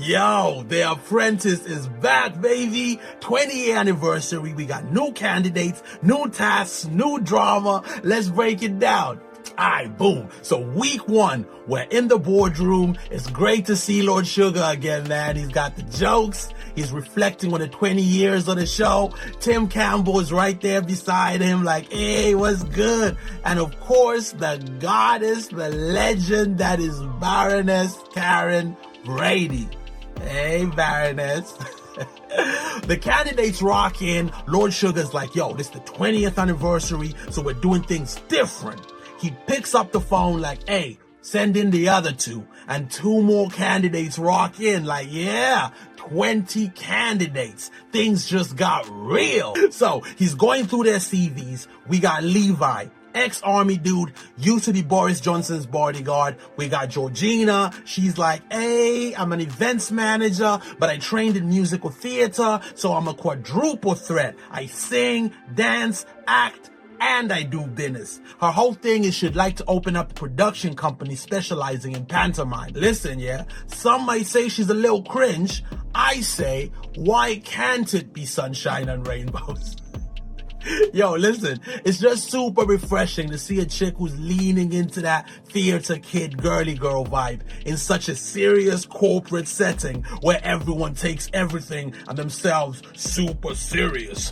Yo, the Apprentice is back, baby. 20th anniversary. We got new candidates, new tasks, new drama. Let's break it down. Alright, boom. So week 1, we're in the boardroom. It's great to see Lord Sugar again, man. He's got the jokes. He's reflecting on the 20 years of the show. Tim Campbell is right there beside him like, hey, what's good? And of course, the goddess, the legend that is Baroness Karen Brady. Hey, Baroness. The candidates rock in. Lord Sugar's like, yo, this is the 20th anniversary, so we're doing things different. He picks up the phone like, hey, send in the other 2. And 2 more candidates rock in like, yeah, 20 candidates. Things just got real. So he's going through their CVs. We got Levi, ex-army dude, used to be Boris Johnson's bodyguard. We got Georgina. She's like, hey, I'm an events manager, but I trained in musical theater, so I'm a quadruple threat. I sing, dance, act, and I do business. Her whole thing is she'd like to open up a production company specializing in pantomime. Listen, yeah, some might say she's a little cringe. I say, why can't it be sunshine and rainbows? Yo, listen, it's just super refreshing to see a chick who's leaning into that theater kid girly girl vibe in such a serious corporate setting where everyone takes everything and themselves super serious.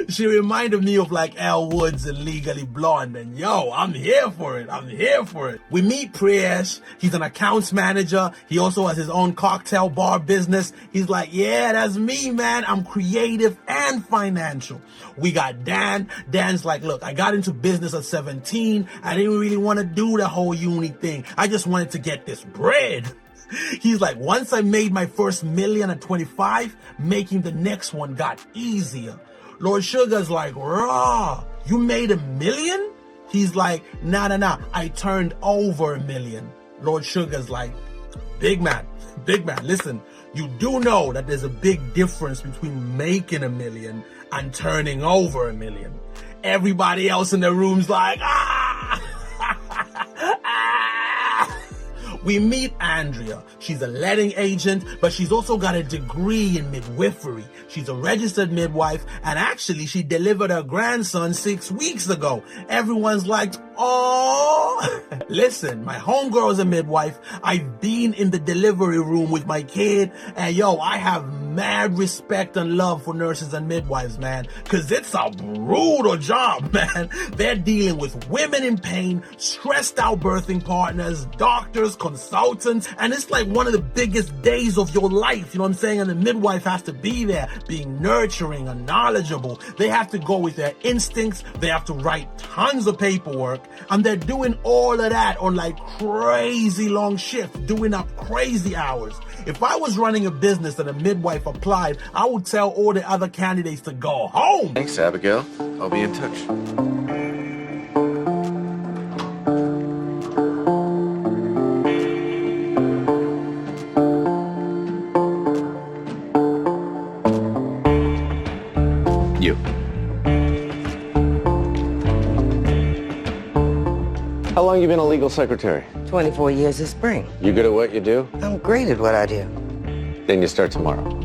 She reminded me of like Elle Woods in Legally Blonde, and yo, I'm here for it. I'm here for it. We meet Priyesh. He's an accounts manager. He also has his own cocktail bar business. He's like, yeah, that's me, man. I'm creative and financial. We got Dan. Dan's like, look, I got into business at 17. I didn't really want to do the whole uni thing. I just wanted to get this bread. He's like, once I made my first million at 25, making the next one got easier. Lord Sugar's like, raw, you made $1 million? He's like, nah, I turned over $1 million. Lord Sugar's like, big man, listen, you do know that there's a big difference between making $1 million and turning over $1 million. Everybody else in the room's like, We meet Andrea. She's a letting agent, but she's also got a degree in midwifery. She's a registered midwife, and actually she delivered her grandson 6 weeks ago. Everyone's like, oh. Listen, my homegirl's a midwife. I've been in the delivery room with my kid, and yo, I have mad respect and love for nurses and midwives, man, because it's a brutal job, man. They're dealing with women in pain, stressed out birthing partners, doctors, consultants, and it's like one of the biggest days of your life, you know what I'm saying? And the midwife has to be there, being nurturing and knowledgeable. They have to go with their instincts. They have to write tons of paperwork, and they're doing all of that on like crazy long shifts, doing up crazy hours. If I was running a business and a midwife applied, I would tell all the other candidates to go home. Thanks, Abigail. I'll be in touch. You. How long you been a legal secretary? 24 years this spring. You good at what you do? I'm great at what I do. Then you start tomorrow.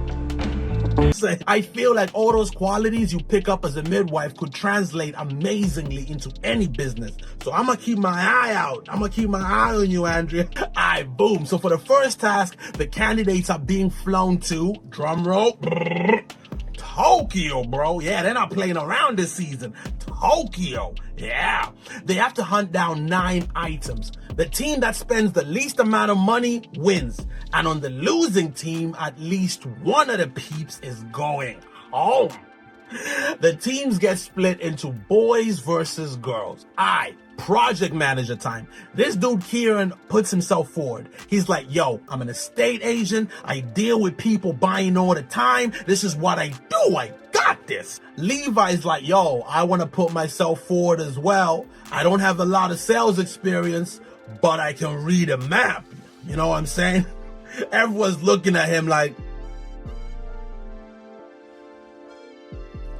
I feel like all those qualities you pick up as a midwife could translate amazingly into any business. So I'm going to keep my eye out. I'm going to keep my eye on you, Andrea. All right, boom. So for the first task, the candidates are being flown to, drum roll, Tokyo, bro. Yeah, they're not playing around this season. Tokyo. Yeah. They have to hunt down 9 items. The team that spends the least amount of money wins. And on the losing team, at least one of the peeps is going home. The teams get split into boys versus girls. Alright, project manager time. This dude Kieran puts himself forward. He's like, yo, I'm an estate agent. I deal with people buying all the time. This is what I do. I got this. Levi's like, yo, I want to put myself forward as well. I don't have a lot of sales experience, but I can read a map. You know what I'm saying? Everyone's looking at him like,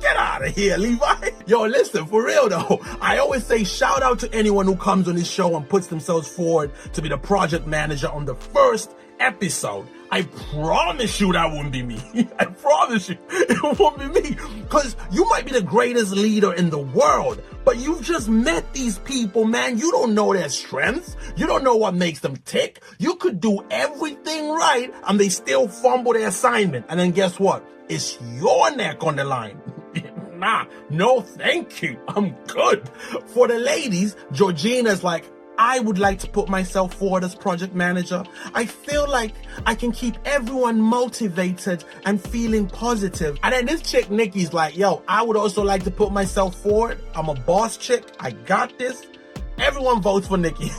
get out of here, Levi. Yo, listen, for real though, I always say shout out to anyone who comes on this show and puts themselves forward to be the project manager on the first episode. I promise you that wouldn't be me. I promise you it won't be me. Because you might be the greatest leader in the world, but you've just met these people, man. You don't know their strengths. You don't know what makes them tick. You could do everything right and they still fumble their assignment. And then guess what? It's your neck on the line. Nah, no thank you. I'm good. For the ladies, Georgina's like, I would like to put myself forward as project manager. I feel like I can keep everyone motivated and feeling positive. And then this chick, Nikki's like, yo, I would also like to put myself forward. I'm a boss chick. I got this. Everyone votes for Nikki.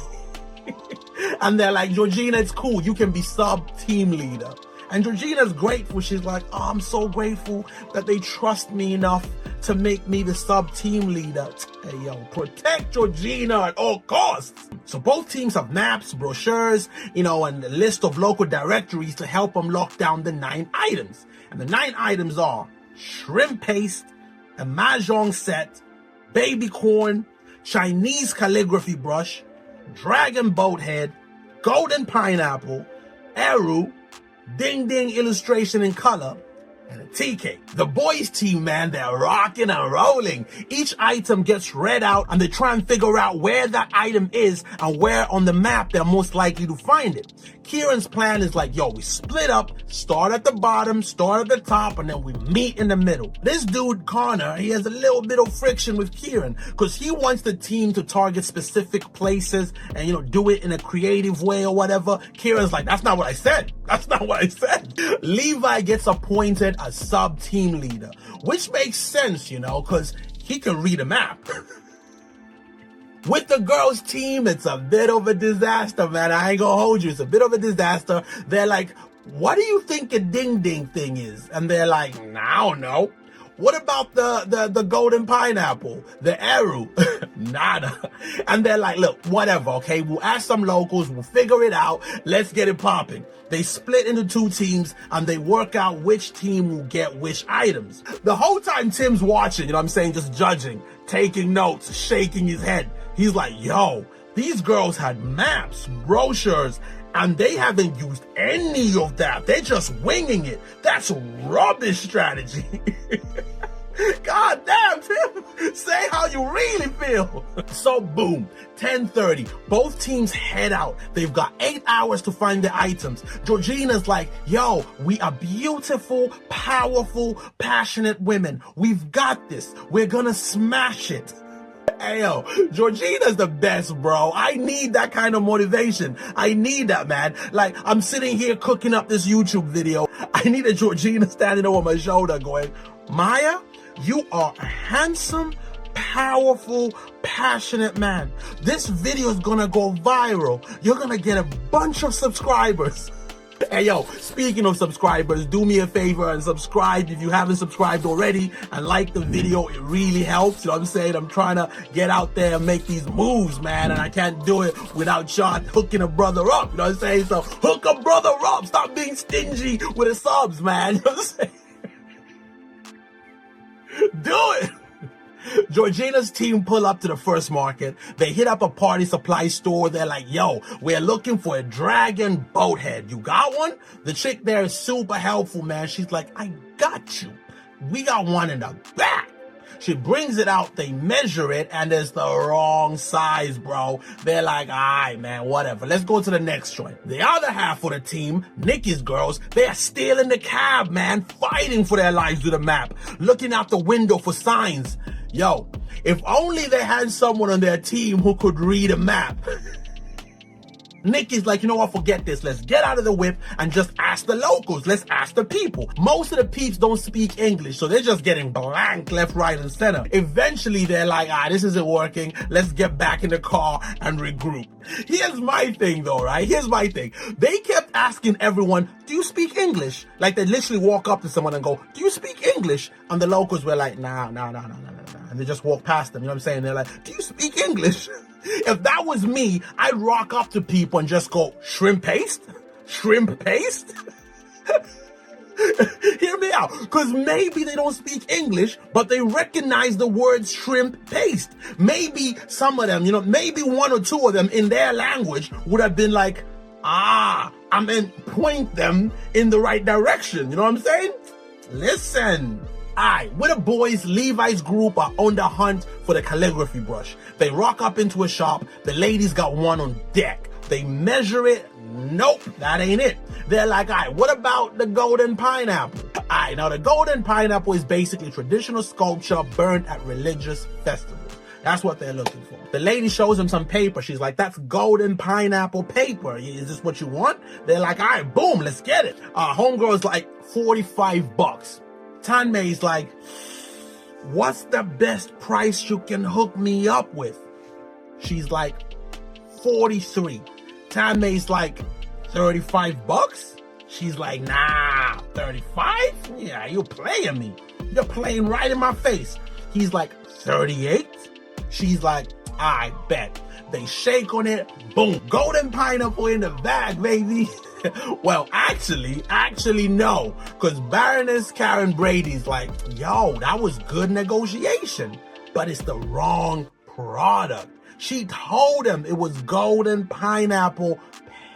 And they're like, Georgina, it's cool. You can be sub-team leader. And Georgina's grateful. She's like, oh, I'm so grateful that they trust me enough to make me the sub-team leader. Hey, yo, protect Georgina at all costs. So both teams have maps, brochures, and a list of local directories to help them lock down the 9 items. And the 9 items are shrimp paste, a mahjong set, baby corn, Chinese calligraphy brush, dragon boat head, golden pineapple, eru, ding ding illustration in color, and a tea cake. The boys team, man, they're rocking and rolling. Each item gets read out and they try and figure out where that item is and where on the map they're most likely to find it. Kieran's plan is like, yo, we split up, start at the bottom, start at the top, and then we meet in the middle. This dude, Connor, he has a little bit of friction with Kieran because he wants the team to target specific places and, do it in a creative way or whatever. Kieran's like, that's not what I said. That's not what I said. Levi gets appointed as sub-team leader, which makes sense, because he can read a map. With the girls' team, it's a bit of a disaster, man. I ain't gonna hold you. It's a bit of a disaster. They're like, what do you think a ding-ding thing is? And they're like, I don't know. What about the golden pineapple? The eru? Nada. And they're like, look, whatever, okay? We'll ask some locals. We'll figure it out. Let's get it popping. They split into 2 teams and they work out which team will get which items. The whole time Tim's watching, just judging, taking notes, shaking his head. He's like, yo, these girls had maps, brochures, and they haven't used any of that. They're just winging it. That's rubbish strategy. God damn, Tim. Say how you really feel. So boom, 10:30. Both teams head out. They've got 8 hours to find the items. Georgina's like, yo, we are beautiful, powerful, passionate women. We've got this. We're gonna smash it. Hey, yo, Georgina's the best, bro. I need that kind of motivation. I need that, man. Like, I'm sitting here cooking up this YouTube video. I need a Georgina standing over my shoulder going, Maya, you are a handsome, powerful, passionate man. This video is gonna go viral. You're gonna get a bunch of subscribers. Hey, yo, speaking of subscribers, do me a favor and subscribe if you haven't subscribed already and like the video. It really helps. You know what I'm saying? I'm trying to get out there and make these moves, man, and I can't do it without Sean hooking a brother up. You know what I'm saying? So hook a brother up. Stop being stingy with the subs, man. You know what I'm saying? Do it. Georgina's team pull up to the first market. They hit up a party supply store. They're like, yo, we're looking for a dragon boat head. You got one? The chick there is super helpful, man. She's like, I got you. We got one in the back. She brings it out, they measure it, and it's the wrong size, bro. They're like, all right, man, whatever. Let's go to the next joint. The other half of the team, Nikki's girls, they are still in the cab, man, fighting for their lives with a map, looking out the window for signs. Yo, if only they had someone on their team who could read a map. Nikki's like, you know what, forget this. Let's get out of the whip and just ask the locals. Let's ask the people. Most of the peeps don't speak English, so they're just getting blank left, right, and center. Eventually, they're like, this isn't working. Let's get back in the car and regroup. Here's my thing, though, right? Here's my thing. They kept asking everyone, do you speak English? Like, they literally walk up to someone and go, do you speak English? And the locals were like, nah. And they just walk past them, you know what I'm saying? They're like, do you speak English? If that was me, I'd rock up to people and just go, shrimp paste? Shrimp paste? Hear me out. Because maybe they don't speak English, but they recognize the word shrimp paste. Maybe some of them, maybe 1 or 2 of them in their language would have been like, I mean, point them in the right direction. You know what I'm saying? Listen. Alright, with the boys, Levi's group are on the hunt for the calligraphy brush. They rock up into a shop. The ladies got one on deck. They measure it. Nope, that ain't it. They're like, alright, what about the golden pineapple? Alright, now the golden pineapple is basically traditional sculpture burnt at religious festivals. That's what they're looking for. The lady shows them some paper. She's like, that's golden pineapple paper. Is this what you want? They're like, all right, boom, let's get it. Homegirl's like, $45. Tanmei's like, what's the best price you can hook me up with? She's like, 43. Tanmei's like, $35? She's like, nah, 35? Yeah, you're playing me. You're playing right in my face. He's like, 38? She's like, I bet. They shake on it, boom, golden pineapple in the bag, baby. Well, actually no, because Baroness Karen Brady's like, yo, that was good negotiation, but it's the wrong product. She told him it was golden pineapple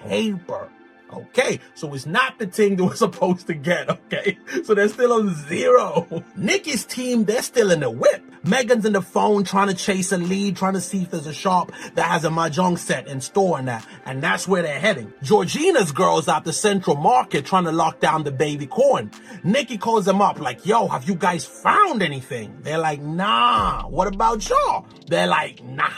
paper. Okay, so it's not the thing that we're supposed to get, okay? So they're still on zero. Nikki's team, they're still in the whip. Megan's in the phone trying to chase a lead, trying to see if there's a shop that has a mahjong set in store and that. And that's where they're heading. Georgina's girls at the Central Market trying to lock down the baby corn. Nikki calls them up like, yo, have you guys found anything? They're like, nah. What about y'all? They're like, nah.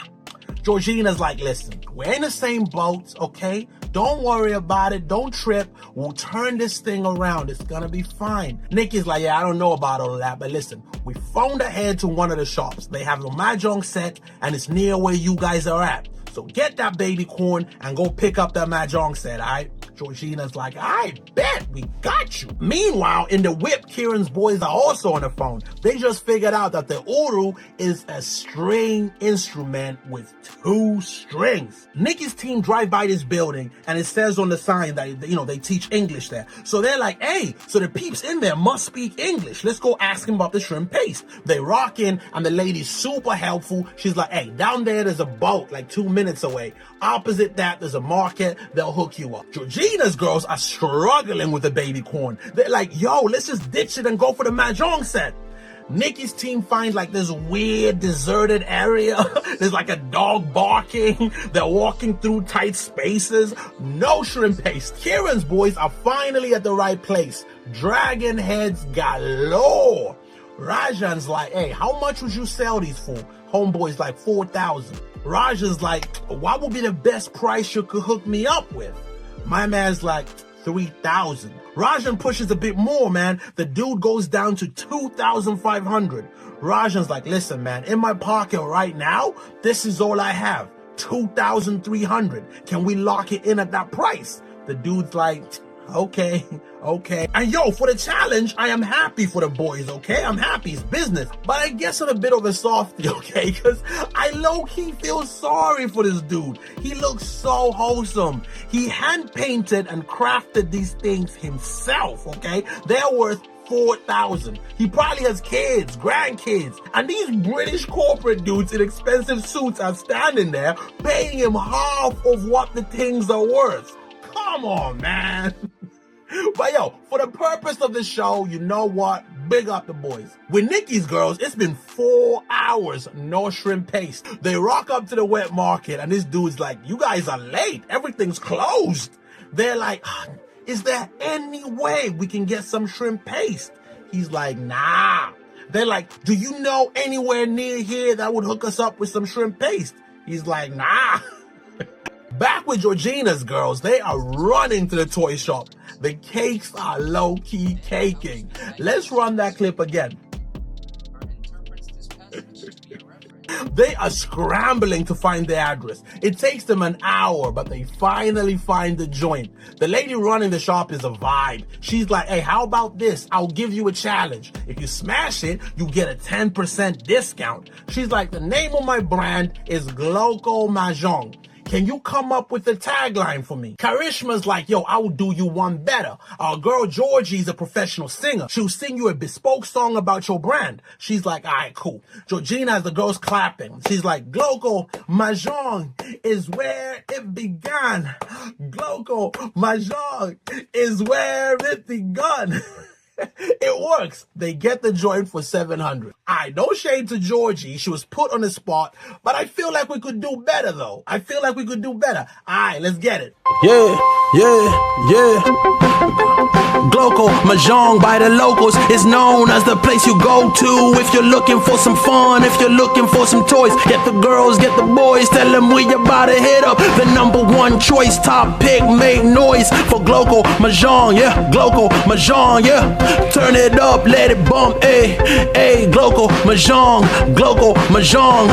Georgina's like, listen, we're in the same boat, okay? Don't worry about it. Don't trip. We'll turn this thing around. It's gonna be fine. Nikki's like, yeah, I don't know about all of that, but listen, we phoned ahead to one of the shops. They have a mahjong set, and it's near where you guys are at. So get that baby corn and go pick up that mahjong set, all right? Georgina's like, I bet we got you. Meanwhile, in the whip, Kieran's boys are also on the phone. They just figured out that the uru is a string instrument with 2 strings. Nikki's team drive by this building and it says on the sign that, you know, they teach English there. So they're like, hey, so the peeps in there must speak English. Let's go ask them about the shrimp paste. They rock in and the lady's super helpful. She's like, hey, down there, there's a boat like 2 minutes away. Opposite that, there's a market. They'll hook you up. Georgina's girls are struggling with the baby corn. They're like, yo, let's just ditch it and go for the mahjong set. Nikki's team finds like this weird deserted area. There's like a dog barking. They're walking through tight spaces. No shrimp paste. Kieran's boys are finally at the right place. Dragon heads galore. Rajan's like, hey, how much would you sell these for? Homeboy's like 4,000. Rajan's like, what would be the best price you could hook me up with? My man's like, 3,000. Rajan pushes a bit more, man. The dude goes down to 2,500. Rajan's like, listen, man, in my pocket right now, this is all I have. 2,300. Can we lock it in at that price? The dude's like, okay. And yo, for the challenge, I am happy for the boys, okay? I'm happy, it's business. But I guess I'm a bit of a softie, okay? Because I low-key feel sorry for this dude. He looks so wholesome. He hand-painted and crafted these things himself, okay? They're worth 4,000. He probably has kids, grandkids, and these British corporate dudes in expensive suits are standing there paying him half of what the things are worth. Come on, man. But yo, for the purpose of the show, you know what? Big up the boys. With Nikki's girls, it's been 4 hours, no shrimp paste. They rock up to the wet market and this dude's like, you guys are late. Everything's closed. They're like, is there any way we can get some shrimp paste? He's like, nah. They're like, do you know anywhere near here that would hook us up with some shrimp paste? He's like, nah. Back with Georgina's girls, they are running to the toy shop. The cakes are low-key caking. Let's run that clip again. They are scrambling to find the address. It takes them an hour, but they finally find the joint. The lady running the shop is a vibe. She's like, hey, how about this? I'll give you a challenge. If you smash it, you get a 10% discount. She's like, the name of my brand is Gloco Mahjong. can you come up with a tagline for me? Karishma's like, yo, I will do you one better. Our girl Georgie is a professional singer. She'll sing you a bespoke song about your brand. She's like, all right, cool. Georgina has the girls clapping. She's like, Gloko, Mahjong is where it began. Gloko, Mahjong is where it begun. It works. They get the joint for 700. No shade to Georgie. She was put on the spot, but I feel like we could do better though. I feel like we could do better. Let's get it. Yeah. Gloko Mahjong by the locals is known as the place you go to if you're looking for some fun, if you're looking for some toys. Get the girls, get the boys, tell them we about to hit up the #1 choice, top pick, make noise for Gloko Mahjong, yeah, Gloko Mahjong, yeah. Turn it up, let it bump, ayy, Gloko Mahjong, Gloko Mahjong,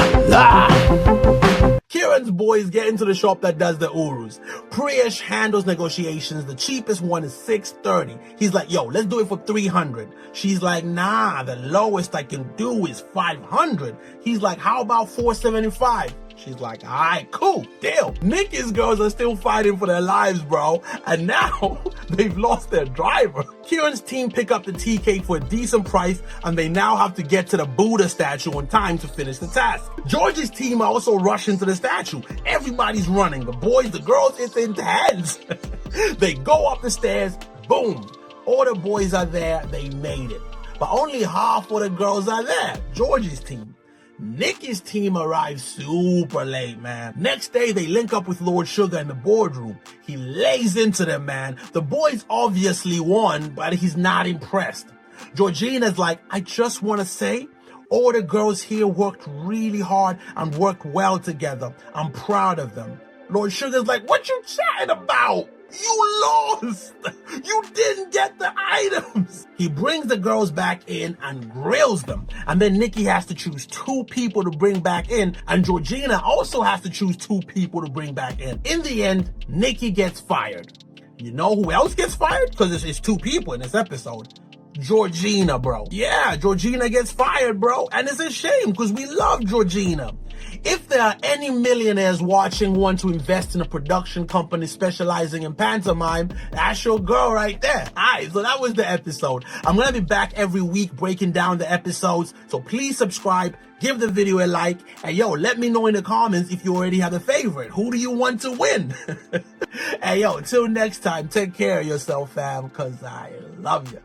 Kieran's boys get into the shop that does the Urus. Priyesh handles negotiations. The cheapest one is $630. He's like, yo, let's do it for $300. She's like, nah, the lowest I can do is $500. He's like, how about $475? She's like, all right, cool, deal. Nikki's girls are still fighting for their lives, bro. And now they've lost their driver. Kieran's team pick up the TK for a decent price, and they now have to get to the Buddha statue on time to finish the task. George's team are also rushing to the statue. Everybody's running. The boys, the girls, it's intense. They go up the stairs, boom. All the boys are there, they made it. But only half of the girls are there, George's team. Nikki's team arrives super late, man. Next day, they link up with Lord Sugar in the boardroom. He lays into them, man. The boys obviously won, but he's not impressed. Georgina's like, I just want to say, all the girls here worked really hard and worked well together. I'm proud of them. Lord Sugar's like, what you chatting about? You lost. You didn't get the items. He brings the girls back in and grills them. And then Nikki has to choose 2 people to bring back in. And Georgina also has to choose 2 people to bring back in. In the end, Nikki gets fired. You know who else gets fired? Because it's 2 people in this episode. Georgina, bro. Yeah, Georgina gets fired, bro. And it's a shame because we love Georgina. If there are any millionaires watching want to invest in a production company specializing in pantomime, that's your girl right there. Alright, so that was the episode. I'm going to be back every week breaking down the episodes. So please subscribe, give the video a like, and yo, let me know in the comments if you already have a favorite. Who do you want to win? Hey, yo, till next time, take care of yourself, fam, because I love you.